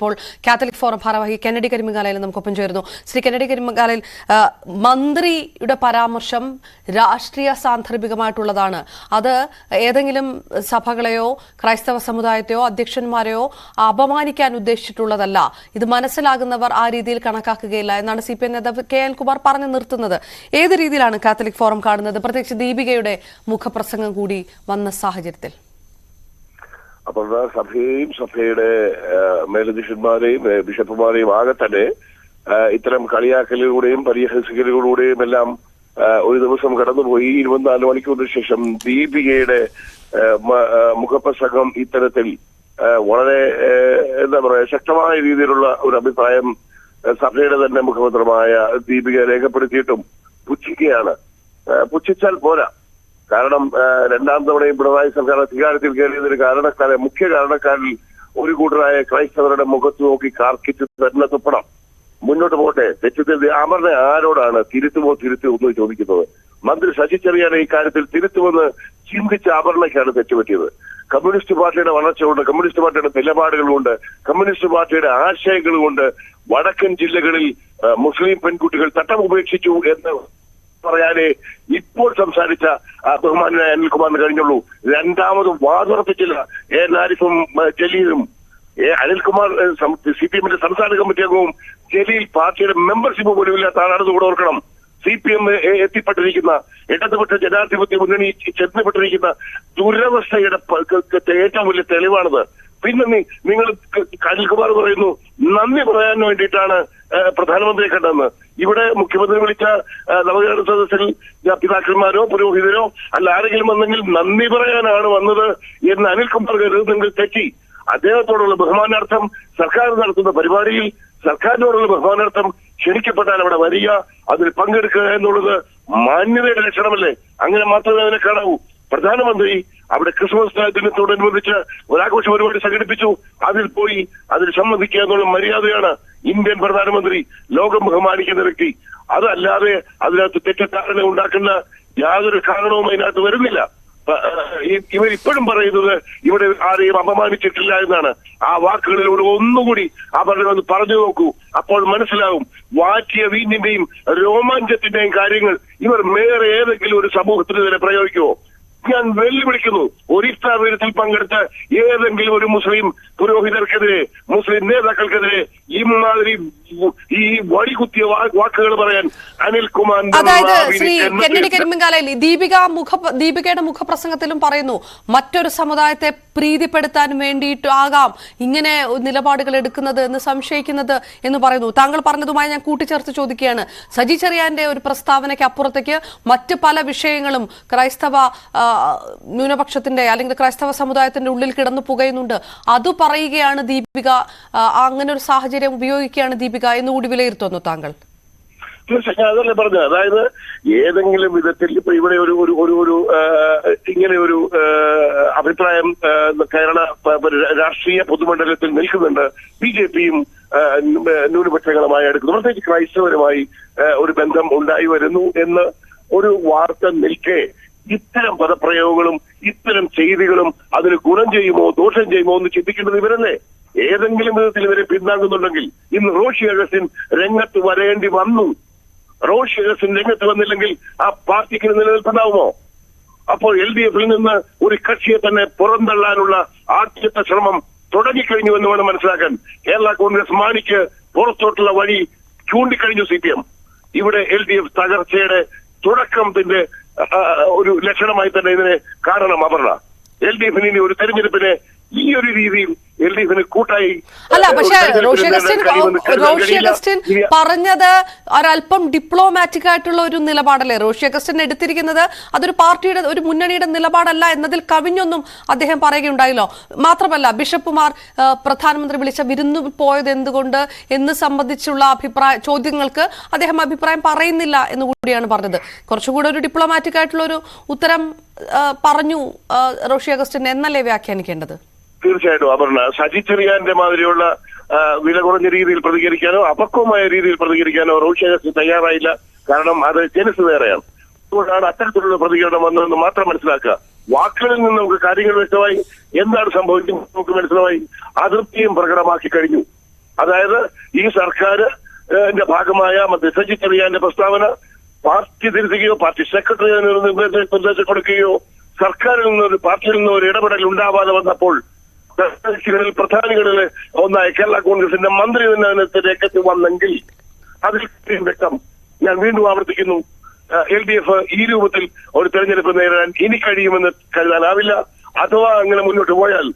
ഇപ്പോൾ Catholic forum ഭാരവാഹി Kennedy കരിമംഗാലയിൽ നമുക്കൊപ്പം ചേരുന്നു. ശ്രീ കെന്നഡി കരിമംഗാലയിൽ, മന്ത്രിയുടെ പരാമർശം രാഷ്ട്രീയ സാന്ദർഭികമായിട്ടുള്ളതാണ്. അത് ഏതെങ്കിലും സഭകളെയോ ക്രൈസ്തവ സമുദായത്തെയോ അധ്യക്ഷന്മാരെയോ അപമാനിക്കാൻ ഉദ്ദേശിച്ചിട്ടുള്ളതല്ല. ഇത് മനസ്സിലാകുന്നവർ ആ രീതിയിൽ കണക്കാക്കുകയില്ല എന്നാണ് CPM നേതാവ് KN കുമാർ പറഞ്ഞു നിർത്തുന്നത്. ഏത് രീതിയിലാണ് കാത്തലിക് ഫോറം കാണുന്നത്, പ്രത്യേകിച്ച് ദീപികയുടെ മുഖപ്രസംഗം കൂടി വന്ന സാഹചര്യത്തിൽ? അപ്പോൾ സഭയെയും സഭയുടെ മേലധ്യക്ഷന്മാരെയും ബിഷപ്പുമാരെയും ആകെ തന്നെ ഇത്തരം കളിയാക്കലുകളുടെയും പരിഹസിക്കലുകളുടെയും എല്ലാം ഒരു ദിവസം കടന്നുപോയി. 24 മണിക്കൂറിന് ശേഷം ദീപികയുടെ മുഖപ്രസംഗം ഇത്തരത്തിൽ വളരെ എന്താ പറയാ ശക്തമായ രീതിയിലുള്ള ഒരു അഭിപ്രായം സഭയുടെ തന്നെ മുഖപത്രമായ ദീപിക രേഖപ്പെടുത്തിയിട്ടും പുച്ഛിക്കുകയാണ്. പുച്ഛിച്ചാൽ പോരാ. കാരണം രണ്ടാം തവണയും പിണറായി സർക്കാർ അധികാരത്തിൽ കയറിയതിന് മുഖ്യ കാരണക്കാരിൽ ഒരു കൂട്ടരായ ക്രൈസ്തവരുടെ മുഖത്ത് നോക്കി കാർക്കിച്ച് തന്നെ തുപ്പണം. മുന്നോട്ട് പോട്ടെ. തെറ്റുത്തിൽ അമറിനെ ആരോടാണ് തിരുത്തുമോ എന്ന് ചോദിക്കുന്നത്? മന്ത്രി ശശി ചെറിയാനെ ഇക്കാര്യത്തിൽ തിരുത്തുമെന്ന് ചിന്തിച്ച അമറിനയ്ക്കാണ് തെറ്റുപറ്റിയത്. കമ്മ്യൂണിസ്റ്റ് പാർട്ടിയുടെ വളർച്ചയുണ്ട്, കമ്മ്യൂണിസ്റ്റ് പാർട്ടിയുടെ നിലപാടുകളുണ്ട്, കമ്മ്യൂണിസ്റ്റ് പാർട്ടിയുടെ ആശയങ്ങളുമുണ്ട്. വടക്കൻ ജില്ലകളിൽ മുസ്ലിം പെൺകുട്ടികൾ തട്ടം ഉപേക്ഷിച്ചു എന്ന് പറയാനേ ഇപ്പോൾ സംസാരിച്ച ബഹുമാനായ അനിൽകുമാറിന് കഴിഞ്ഞുള്ളൂ. രണ്ടാമതും വാതുറപ്പിച്ചില്ല ആരിഫും ജലീലും. അനിൽകുമാർ CPM സംസ്ഥാന കമ്മിറ്റി അംഗവും ജലീൽ പാർട്ടിയുടെ മെമ്പർഷിപ്പ് പോലും ഇല്ലാത്ത ആളാണെന്ന് കൂടെ ഓർക്കണം. CPM എത്തിപ്പെട്ടിരിക്കുന്ന ഇടതുപക്ഷ ജനാധിപത്യ മുന്നണി ചെന്നപ്പെട്ടിരിക്കുന്ന ദുരവസ്ഥയുടെ ഏറ്റവും വലിയ തെളിവാണത്. പിന്നെ നിങ്ങൾ അനിൽകുമാർ പറയുന്നു നന്ദി പറയാൻ വേണ്ടിയിട്ടാണ് പ്രധാനമന്ത്രിയെ കണ്ടതെന്ന്. ഇവിടെ മുഖ്യമന്ത്രി വിളിച്ച നവകേരള സദസ്സിൽ പിതാക്കന്മാരോ പുരോഹിതരോ അല്ല ആരെങ്കിലും വന്നെങ്കിൽ നന്ദി പറയാനാണ് വന്നത് എന്ന് അനിൽകുമാർ കരുതുന്നെങ്കിൽ തെറ്റി. അദ്ദേഹത്തോടുള്ള ബഹുമാനാർത്ഥം സർക്കാർ നടത്തുന്ന പരിപാടിയിൽ സർക്കാരിനോടുള്ള ബഹുമാനാർത്ഥം ക്ഷണിക്കപ്പെട്ടാൽ അവിടെ വരിക, അതിൽ പങ്കെടുക്കുക എന്നുള്ളത് മാന്യതയുടെ ലക്ഷണമല്ലേ? അങ്ങനെ മാത്രമേ അതിനെ കാണാവൂ. പ്രധാനമന്ത്രി അവിടെ ക്രിസ്മസ് ദിനത്തോടനുബന്ധിച്ച് ഒരാഘോഷ പരിപാടി സംഘടിപ്പിച്ചു. അതിൽ പോയി അതിൽ സംബന്ധിക്കുക എന്നുള്ള മര്യാദയാണ് ഇന്ത്യൻ പ്രധാനമന്ത്രി, ലോകം ബഹുമാനിക്കുന്ന വ്യക്തി. അതല്ലാതെ അതിനകത്ത് തെറ്റിദ്ധാരണ ഉണ്ടാക്കുന്ന യാതൊരു കാരണവും അതിനകത്ത് വരുന്നില്ല. ഇവരിപ്പോഴും പറയുന്നത് ഇവിടെ ആരെയും അപമാനിച്ചിട്ടില്ല എന്നാണ്. ആ വാക്കുകളിലൂടെ ഒന്നുകൂടി അവരുടെ പറഞ്ഞു നോക്കൂ. അപ്പോൾ മനസ്സിലാവും വാറ്റിയ വീഞ്ഞിന്റെയും രോമാഞ്ചത്തിന്റെയും കാര്യങ്ങൾ ഇവർ വേറെ ഏതെങ്കിലും ഒരു സമൂഹത്തിന് തന്നെ പ്രയോഗിക്കുമോ? ഞാൻ വെല്ലുവിളിക്കുന്നു. ഒരു ഇഫ്താർ ദിനത്തിൽ പങ്കെടുത്ത ഏതെങ്കിലും ഒരു മുസ്ലിം പുരോഹിതർക്കെതിരെ, മുസ്ലിം നേതാക്കൾക്കെതിരെ ഇമാതിരി ഈ വടികുത്തിയ വാക്കുകൾ പറയാൻ അനിൽകുമാർ. അതായത് ശ്രീ കെന്നഡി കരിമംഗാലയിൽ ദീപികയുടെ മുഖപ്രസംഗത്തിലും പറയുന്നു മറ്റൊരു സമുദായത്തെ പ്രീതിപ്പെടുത്താൻ വേണ്ടിയിട്ടാകാം ഇങ്ങനെ നിലപാടുകൾ എടുക്കുന്നത് എന്ന് സംശയിക്കുന്നത് എന്ന് പറയുന്നു. താങ്കൾ പറഞ്ഞതുമായി ഞാൻ കൂട്ടിച്ചേർത്ത് ചോദിക്കുകയാണ്. സജി ചെറിയാന്റെ ഒരു പ്രസ്താവനയ്ക്ക് അപ്പുറത്തേക്ക് മറ്റ് പല വിഷയങ്ങളും ക്രൈസ്തവ ന്യൂനപക്ഷത്തിന്റെ അല്ലെങ്കിൽ ക്രൈസ്തവ സമുദായത്തിന്റെ ഉള്ളിൽ കിടന്നു പുകയുന്നുണ്ട്. അത് പറയുകയാണ് ദീപിക, അങ്ങനെ ഒരു സാഹചര്യം ഉപയോഗിക്കുകയാണ് ദീപിക എന്നുകൂടി വിലയിരുത്തുന്നു താങ്കൾ? തീർച്ചയായും അതല്ലേ പറഞ്ഞത്. അതായത് ഏതെങ്കിലും വിധത്തിൽ ഇപ്പൊ ഇവിടെ ഒരു ഇങ്ങനെ ഒരു അഭിപ്രായം കേരള രാഷ്ട്രീയ പൊതുമണ്ഡലത്തിൽ നിൽക്കുന്നുണ്ട്. BJPയും ന്യൂനപക്ഷങ്ങളുമായി എടുക്കുന്നു, പ്രത്യേകിച്ച് ക്രൈസ്തവരുമായി ഒരു ബന്ധം ഉണ്ടായി വരുന്നു എന്ന് ഒരു വാർത്ത നിൽക്കെ ഇത്തരം പദപ്രയോഗങ്ങളും ഇത്തരം ചെയ്തികളും അതിന് ഗുണം ചെയ്യുമോ ദോഷം ചെയ്യുമോ എന്ന് ചിന്തിക്കേണ്ടത് ഇവരല്ലേ? ഏതെങ്കിലും വിധത്തിൽ ഇവരെ പിന്താങ്ങുന്നുണ്ടെങ്കിൽ ഇന്ന് റോഷി അഗസ്റ്റിൻ രംഗത്ത് വരേണ്ടി വന്നു. റോഷി അഗസ്റ്റിൻ രംഗത്ത് വന്നില്ലെങ്കിൽ ആ പാർട്ടിക്ക് നിലനിൽപ്പുണ്ടാവുമോ? അപ്പോൾ LDFിൽ നിന്ന് ഒരു കക്ഷിയെ തന്നെ പുറന്തള്ളാനുള്ള ആദ്യത്തെ ശ്രമം തുടങ്ങിക്കഴിഞ്ഞു എന്ന് വേണം മനസ്സിലാക്കാൻ. കേരള കോൺഗ്രസ് മാണിക്ക് പുറത്തോട്ടുള്ള വഴി ചൂണ്ടിക്കഴിഞ്ഞു CPM. ഇവിടെ LDF തകർച്ചയുടെ തുടക്കത്തിന്റെ ഒരു ലക്ഷണമായി തന്നെ ഇതിനെ കാണണം. അപർണ, LDFിന് ഇനി ഒരു തെരഞ്ഞെടുപ്പിനെ ഈ ഒരു രീതിയിൽ LDFിന് കൂട്ടായി അല്ല. പക്ഷെ റോഷി അഗസ്റ്റിൻ പറഞ്ഞത് ഒരല്പം ഡിപ്ലോമാറ്റിക് ആയിട്ടുള്ള ഒരു നിലപാടല്ലേ റോഷി അഗസ്റ്റിൻ എടുത്തിരിക്കുന്നത്? അതൊരു പാർട്ടിയുടെ ഒരു മുന്നണിയുടെ നിലപാടല്ല എന്നതിൽ കവിഞ്ഞൊന്നും അദ്ദേഹം പറയുകയുണ്ടായല്ലോ. മാത്രമല്ല ബിഷപ്പുമാർ പ്രധാനമന്ത്രി വിളിച്ച വിരുന്നു പോയത് എന്തുകൊണ്ട് എന്ന് സംബന്ധിച്ചുള്ള ചോദ്യങ്ങൾക്ക് അദ്ദേഹം അഭിപ്രായം പറയുന്നില്ല എന്ന് കൂടിയാണ് പറഞ്ഞത്. കുറച്ചുകൂടെ ഒരു ഡിപ്ലോമാറ്റിക് ആയിട്ടുള്ള ഒരു ഉത്തരം പറഞ്ഞു റോഷി അഗസ്റ്റിൻ എന്നല്ലേ വ്യാഖ്യാനിക്കേണ്ടത്? തീർച്ചയായിട്ടും അപർണ, സജി ചെറിയാന്റെ മാതിരിയുള്ള വില കുറഞ്ഞ രീതിയിൽ പ്രതികരിക്കാനോ അപക്വമായ രീതിയിൽ പ്രതികരിക്കാനോ റോഷി അഗസ്റ്റിൻ തയ്യാറായില്ല. കാരണം അത് ജനസ് വേറെയാണ്. അതുകൊണ്ടാണ് അത്തരത്തിലുള്ള പ്രതികരണം വന്നതെന്ന് മാത്രം മനസ്സിലാക്കുക. വാക്കുകളിൽ നിന്ന് നമുക്ക് കാര്യങ്ങൾ വ്യക്തമായി, എന്താണ് സംഭവിക്കുന്നത് നമുക്ക് മനസ്സിലായി. അതൃപ്തിയും പ്രകടമാക്കി കഴിഞ്ഞു. അതായത് ഈ സർക്കാർ ഭാഗമായ സജി ചെറിയാന്റെ പ്രസ്താവന പാർട്ടി തിരുത്തുകയോ പാർട്ടി സെക്രട്ടറി നിർദ്ദേശം കൊടുക്കുകയോ സർക്കാരിൽ നിന്ന് പാർട്ടിയിൽ നിന്ന് ഒരു ഇടപെടൽ ഉണ്ടാവാതെ വന്നപ്പോൾ പ്രധാനികളിൽ ഒന്നായ കേരള കോൺഗ്രസിന്റെ മന്ത്രി തന്നെ രംഗത്ത് വന്നെങ്കിൽ അതിൽ വ്യക്തം. ഞാൻ വീണ്ടും ആവർത്തിക്കുന്നു, LDF ഈ രൂപത്തിൽ ഒരു തെരഞ്ഞെടുപ്പ് നേരിടാൻ ഇനി കഴിയുമെന്ന് കരുതാനാവില്ല. അഥവാ അങ്ങനെ മുന്നോട്ട് പോയാൽ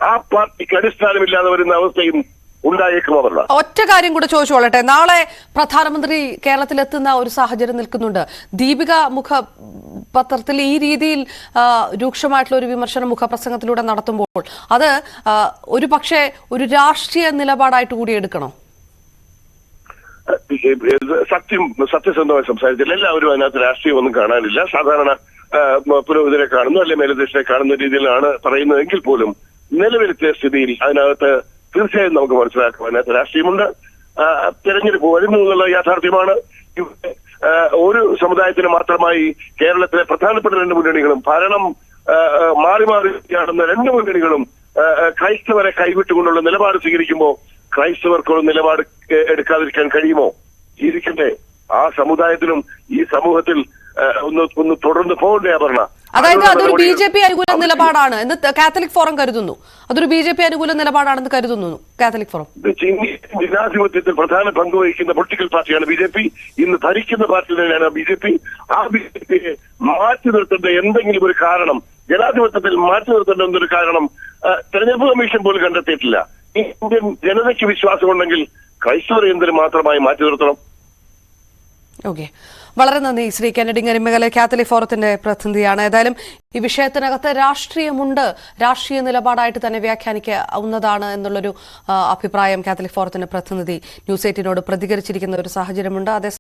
ആ പാർട്ടിക്ക് അടിസ്ഥാനമില്ലാതെ വരുന്ന അവസ്ഥയും ഉണ്ടായേക്കും. അവർ ഒറ്റ കാര്യം കൂടെ ചോദിച്ചോളട്ടെ. നാളെ പ്രധാനമന്ത്രി കേരളത്തിലെത്തുന്ന ഒരു സാഹചര്യം നിൽക്കുന്നുണ്ട്. ദീപിക മുഖപത്രത്തിൽ ഈ രീതിയിൽ രൂക്ഷമായിട്ടുള്ള ഒരു വിമർശനം മുഖപ്രസംഗത്തിലൂടെ നടത്തുമ്പോൾ അത് ഒരു പക്ഷേ ഒരു രാഷ്ട്രീയ നിലപാടായിട്ട് കൂടി എടുക്കണോ? സത്യസന്ധമായി സംസാരിച്ചില്ല. എല്ലാവരും അതിനകത്ത് രാഷ്ട്രീയം ഒന്നും കാണാനില്ല. സാധാരണ പുരോഹിതരെ കാണുന്നു, അല്ലെങ്കിൽ മേലധ്യക്ഷനെ കാണുന്ന രീതിയിലാണ് പറയുന്നതെങ്കിൽ പോലും നിലവിലത്തെ സ്ഥിതിയിൽ അതിനകത്ത് തീർച്ചയായും നമുക്ക് മനസ്സിലാക്കാം അതിനകത്ത് രാഷ്ട്രീയമുണ്ട്. തെരഞ്ഞെടുപ്പ് വരുന്നു എന്നുള്ള യാഥാർത്ഥ്യമാണ്. ഒരു സമുദായത്തിന് മാത്രമായി കേരളത്തിലെ പ്രധാനപ്പെട്ട രണ്ട് മുന്നണികളും ഭരണം മാറി മാറി കാണുന്ന രണ്ട് മുന്നണികളും ക്രൈസ്തവരെ കൈവിട്ടുകൊണ്ടുള്ള നിലപാട് സ്വീകരിക്കുമ്പോൾ ക്രൈസ്തവർക്കുള്ള നിലപാട് എടുക്കാതിരിക്കാൻ കഴിയുമോ? ഇരിക്കട്ടെ, ആ സമുദായത്തിനും ഈ സമൂഹത്തിൽ ഒന്ന് തുടർന്ന് പോകണ്ടേ അപർണ? അതായത് അതൊരു BJP അനുകൂല നിലപാടാണ് എന്ന് കാത്തലിക് ഫോറം കരുതുന്നു. അതൊരു BJP അനുകൂല നിലപാടാണെന്ന് കരുതുന്നു കാത്തലിക് ഫോറം. ജനാധിപത്യത്തിൽ പ്രധാന പങ്ക് വഹിക്കുന്ന പൊളിറ്റിക്കൽ പാർട്ടിയാണ് BJP. ഇന്ന് ഭരിക്കുന്ന പാർട്ടി തന്നെയാണ് BJP. ആ BJPയെ മാറ്റി നിർത്തേണ്ട എന്തെങ്കിലും ഒരു കാരണം, ജനാധിപത്യത്തിൽ മാറ്റി നിർത്തേണ്ട എന്തൊരു കാരണം തെരഞ്ഞെടുപ്പ് കമ്മീഷൻ പോലും കണ്ടെത്തിയിട്ടില്ല. ഇന്ത്യൻ ജനതയ്ക്ക് വിശ്വാസമുണ്ടെങ്കിൽ ക്രൈസ്തവർ എന്തിനും മാത്രമായി മാറ്റി നിർത്തണം. ഓക്കെ, വളരെ നന്ദി ശ്രീ കെന്നഡി കരിമ്പകലെ, കാത്തലിക് ഫോറത്തിന്റെ പ്രതിനിധിയാണ്. ഏതായാലും ഈ വിഷയത്തിനകത്ത് രാഷ്ട്രീയമുണ്ട്, രാഷ്ട്രീയ നിലപാടായിട്ട് തന്നെ വ്യാഖ്യാനിക്കാവുന്നതാണ് എന്നുള്ളൊരു അഭിപ്രായം കാത്തലിക് ഫോറത്തിന്റെ പ്രതിനിധി ന്യൂസ് 18നോട് പ്രതികരിച്ചിരിക്കുന്ന ഒരു സാഹചര്യമുണ്ട്. അതേ